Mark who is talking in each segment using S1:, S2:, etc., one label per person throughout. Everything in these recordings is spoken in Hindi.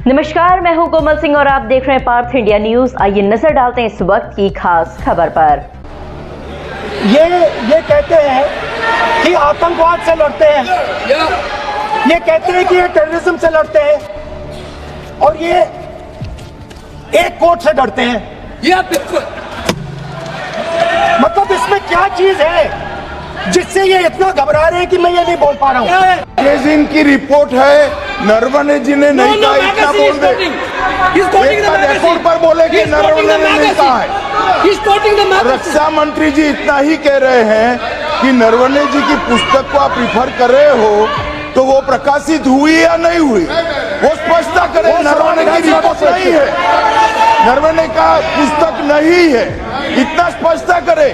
S1: नमस्कार, मैं हूं कोमल सिंह और आप देख रहे हैं पार्थ इंडिया न्यूज। आइए नजर डालते हैं इस वक्त की खास खबर पर।
S2: ये कहते हैं कि आतंकवाद से लड़ते हैं, ये कहते हैं कि ये टेररिज्म से लड़ते हैं और ये एक कोर्ट से डरते हैं। मतलब इसमें क्या चीज है जिससे ये इतना घबरा रहे हैं कि मैं ये नहीं बोल पा रहा हूँ।
S3: ये जिनकी रिपोर्ट है, नरवणे जी ने नहीं कहा, इतना बोल दे। रिपोर्ट पर बोले कि नरवणे ने नहीं कहा है। रक्षा मंत्री जी इतना ही कह रहे हैं कि नरवणे जी की पुस्तक को आप रिफर कर रहे हो तो वो प्रकाशित हुई या नहीं हुई, वो स्पष्टता करे। नरवणे की रिपोर्ट नहीं है, नरवणे का पुस्तक नहीं है, इतना स्पष्टता करे।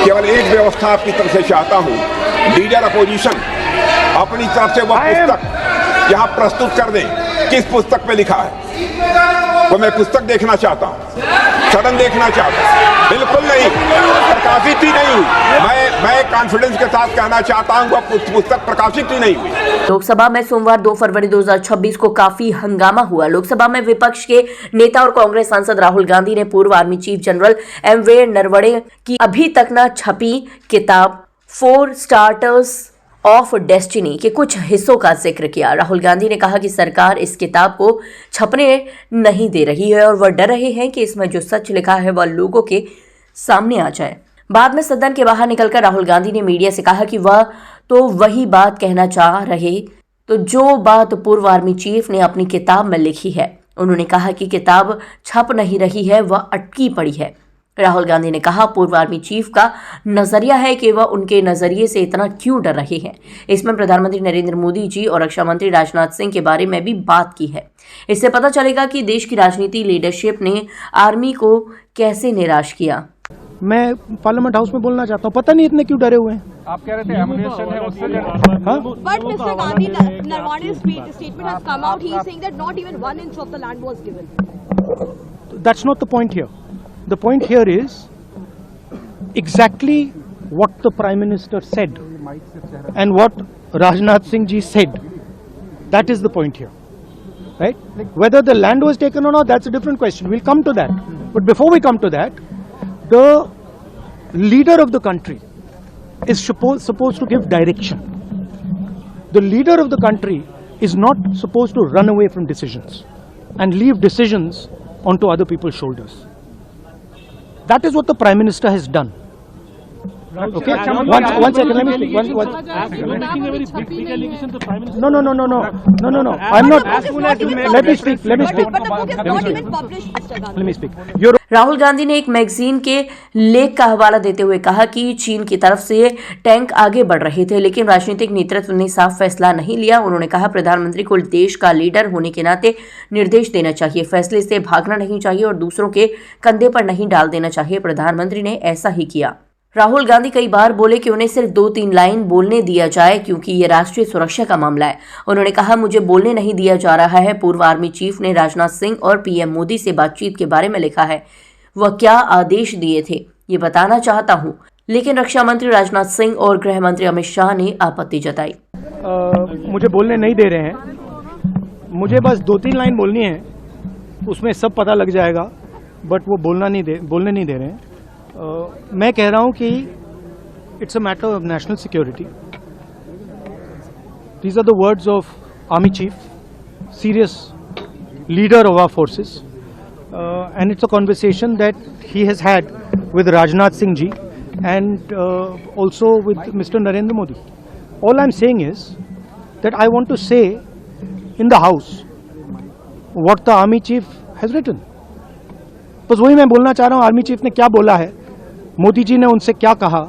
S4: केवल एक व्यवस्था आपकी तरफ से चाहता हूं, लीडर अपोजिशन अपनी तरफ से वह पुस्तक यहाँ प्रस्तुत कर दे। किस पुस्तक पे लिखा है वो मैं पुस्तक देखना चाहता हूँ, सदन देखना चाहता हूँ। बिल्कुल नहीं, प्रकाशित ही नहीं हुई। मैं कॉन्फिडेंस के साथ कहना चाहता हूँ वह पुस्तक प्रकाशित ही नहीं हुई।
S1: लोकसभा में सोमवार 2 फरवरी 2026 को काफी हंगामा हुआ। लोकसभा में विपक्ष के नेता और कांग्रेस सांसद राहुल गांधी ने पूर्व army chief general MV. Naravane की अभी तक न छपी किताब 4 स्टार्टर्स ऑफ डेस्टिनी के कुछ हिस्सों का जिक्र किया। राहुल गांधी ने कहा कि सरकार इस किताब को छपने नहीं दे रही है और वह डर रहे हैं कि इसमें जो सच लिखा है वह लोगों के सामने आ जाए। बाद में सदन के बाहर निकलकर राहुल गांधी ने मीडिया से कहा कि वह तो वही बात कहना चाह रहे तो जो बात पूर्व आर्मी चीफ ने अपनी किताब में लिखी है। उन्होंने कहा कि किताब छप नहीं रही है, वह अटकी पड़ी है। राहुल गांधी ने कहा पूर्व आर्मी चीफ का नजरिया है कि वह उनके नजरिए से इतना क्यों डर रहे हैं। इसमें प्रधानमंत्री नरेंद्र मोदी जी और रक्षा मंत्री राजनाथ सिंह के बारे में भी बात की है। इससे पता चलेगा कि देश की राजनीति लीडरशिप ने आर्मी को कैसे निराश किया।
S2: मैं पार्लियामेंट हाउस में बोलना चाहता हूँ, पता नहीं इतने क्यों डरे हुए हैं।
S5: आप कह रहे थे एमुनेशन है उससे
S6: But Mr. Gandhi, Narwane's statement has come out. He is saying that not even 1 inch of the land was given.
S2: That's not the point here. The point here is exactly what the Prime Minister said and what Rajnath Singh ji said. That is the point here, right? Whether the land was taken or not, that's a different question. We'll come to that. But before we come to that, the leader of the country is supposed to give direction. The leader of the country is not supposed to run away from decisions and leave decisions onto other people's shoulders. That is what the Prime Minister has done. Okay, one second, let me speak. No. I'm not. Let me speak.
S6: But the book is not even published, Mr. Gandhi.
S2: Let me speak.
S1: Rahul Gandhi ने एक मैगजीन के लेख का हवाला देते हुए कहा कि चीन की तरफ से टैंक आगे बढ़ रहे थे, लेकिन राजनीतिक नेतृत्व ने साफ फैसला नहीं लिया। उन्होंने कहा प्रधानमंत्री को देश का लीडर होने के नाते निर्देश देना चाहिए, फैसले से भागना नहीं चाहिए और दूसरों के कंधे पर नहीं डाल देना चाहिए। प्रधानमंत्री ने ऐसा ही किया। राहुल गांधी कई बार बोले कि उन्हें सिर्फ 2-3 लाइन बोलने दिया जाए क्योंकि ये राष्ट्रीय सुरक्षा का मामला है। उन्होंने कहा मुझे बोलने नहीं दिया जा रहा है। पूर्व आर्मी चीफ ने राजनाथ सिंह और पीएम मोदी से बातचीत के बारे में लिखा है, वह क्या आदेश दिए थे ये बताना चाहता हूं, लेकिन रक्षा मंत्री राजनाथ सिंह और गृह मंत्री अमित शाह ने आपत्ति जताई।
S2: मुझे बोलने नहीं दे रहे हैं, मुझे बस 2-3 लाइन बोलनी है, उसमें सब पता लग जाएगा, बट वो बोलने नहीं दे रहे हैं। मैं कह रहा हूं कि it's a matter of national security. These are the words of army chief, serious leader of our forces, and it's a conversation that he has had with Rajnath Singh ji and also with Mr. Narendra Modi. All I'm saying is that I want to say in the house what the army chief has written. बस वही मैं बोलना चाह रहा हूँ, आर्मी चीफ ने क्या बोला है, मोदी जी ने उनसे क्या कहा,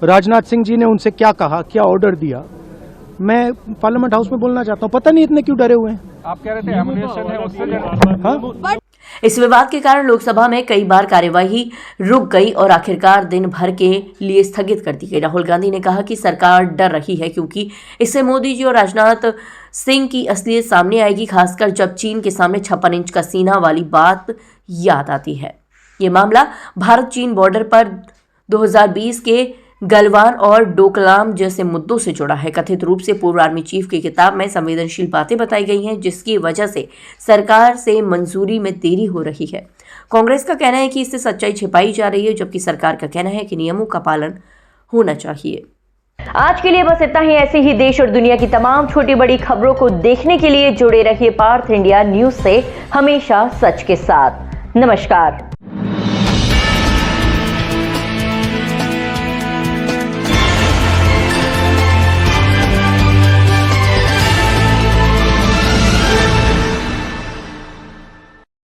S2: राजनाथ सिंह जी ने उनसे क्या कहा, क्या ऑर्डर दिया, मैं पार्लियामेंट हाउस में बोलना चाहता हूँ। पता नहीं इतने क्यों डरे हुए हैं।
S5: आप कह रहे थे एमुनेशन है उससे
S1: इस विवाद के कारण लोकसभा में कई बार कार्यवाही रुक गई और आखिरकार दिन भर के लिए स्थगित कर दी गई। राहुल गांधी ने कहा कि सरकार डर रही है क्योंकि इससे मोदी जी और राजनाथ सिंह की असलियत सामने आएगी, खासकर जब चीन के सामने 56 इंच का सीना वाली बात याद आती है। ये मामला भारत चीन बॉर्डर पर 2020 के गलवान और डोकलाम जैसे मुद्दों से जुड़ा है। कथित रूप से पूर्व आर्मी चीफ की किताब में संवेदनशील बातें बताई गई हैं, जिसकी वजह से सरकार से मंजूरी में देरी हो रही है। कांग्रेस का कहना है कि इससे सच्चाई छिपाई जा रही है, जबकि सरकार का कहना है कि नियमों का पालन होना चाहिए।
S7: आज के लिए बस इतना ही। ऐसे ही देश और दुनिया की तमाम छोटी बड़ी खबरों को देखने के लिए जुड़े रहिए पार्थ इंडिया न्यूज से, हमेशा सच के साथ। नमस्कार।